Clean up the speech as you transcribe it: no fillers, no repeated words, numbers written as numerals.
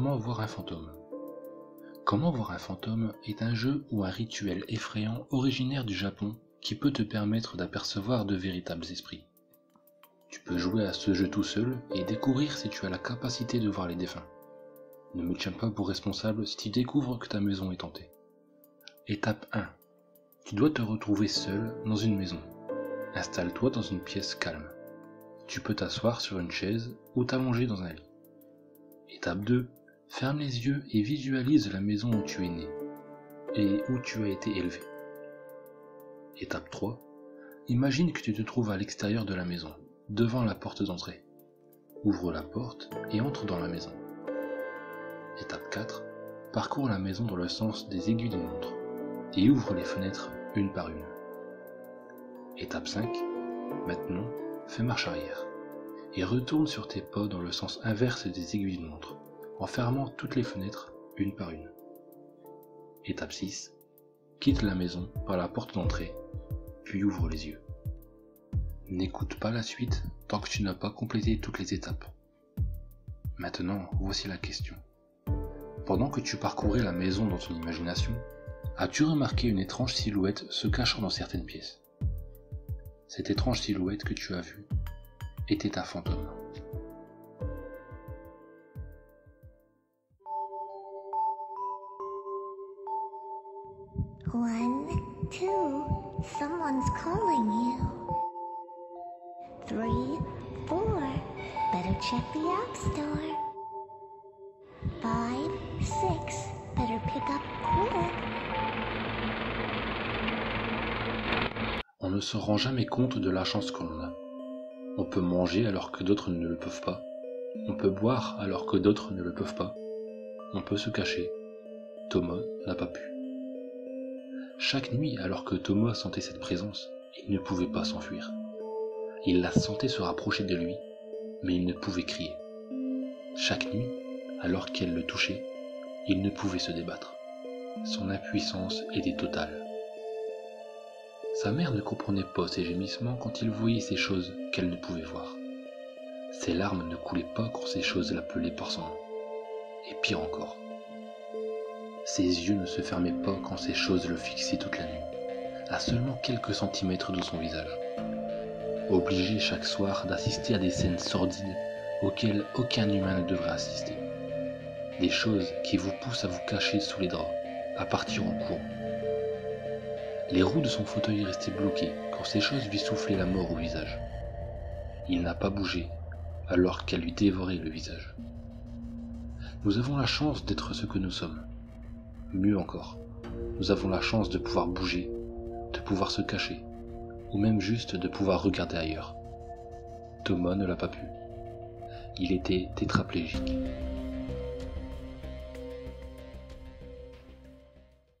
Comment voir un fantôme? Comment voir un fantôme est un jeu ou un rituel effrayant originaire du Japon qui peut te permettre d'apercevoir de véritables esprits. Tu peux jouer à ce jeu tout seul et découvrir si tu as la capacité de voir les défunts. Ne me tiens pas pour responsable si tu découvres que ta maison est hantée. Étape 1. Tu dois te retrouver seul dans une maison. Installe-toi dans une pièce calme. Tu peux t'asseoir sur une chaise ou t'allonger dans un lit. Étape 2. Ferme les yeux et visualise la maison où tu es né et où tu as été élevé. Étape 3. Imagine que tu te trouves à l'extérieur de la maison, devant la porte d'entrée. Ouvre la porte et entre dans la maison. Étape 4. Parcours la maison dans le sens des aiguilles d'une montre et ouvre les fenêtres une par une. Étape 5. Maintenant, fais marche arrière et retourne sur tes pas dans le sens inverse des aiguilles d'une montre en fermant toutes les fenêtres une par une. Étape 6. Quitte la maison par la porte d'entrée, puis ouvre les yeux. N'écoute pas la suite tant que tu n'as pas complété toutes les étapes. Maintenant, voici la question. Pendant que tu parcourais la maison dans ton imagination, as-tu remarqué une étrange silhouette se cachant dans certaines pièces? Cette étrange silhouette que tu as vue était un fantôme. One, two, someone's calling you. 3, 4, better check the app store. 5, 6, better pick up quick. On ne se rend jamais compte de la chance que l'on a. On peut manger alors que d'autres ne le peuvent pas. On peut boire alors que d'autres ne le peuvent pas. On peut se cacher. Thomas n'a pas pu. Chaque nuit, alors que Thomas sentait cette présence, il ne pouvait pas s'enfuir. Il la sentait se rapprocher de lui, mais il ne pouvait crier. Chaque nuit, alors qu'elle le touchait, il ne pouvait se débattre. Son impuissance était totale. Sa mère ne comprenait pas ses gémissements quand il voyait ces choses qu'elle ne pouvait voir. Ses larmes ne coulaient pas quand ces choses l'appelaient par son nom. Et pire encore, ses yeux ne se fermaient pas quand ces choses le fixaient toute la nuit, à seulement quelques centimètres de son visage. Obligé chaque soir d'assister à des scènes sordides auxquelles aucun humain ne devrait assister. Des choses qui vous poussent à vous cacher sous les draps, à partir en courant. Les roues de son fauteuil restaient bloquées quand ces choses lui soufflaient la mort au visage. Il n'a pas bougé alors qu'elle lui dévorait le visage. Nous avons la chance d'être ce que nous sommes. Mieux encore, nous avons la chance de pouvoir bouger, de pouvoir se cacher, ou même juste de pouvoir regarder ailleurs. Thomas ne l'a pas pu. Il était tétraplégique.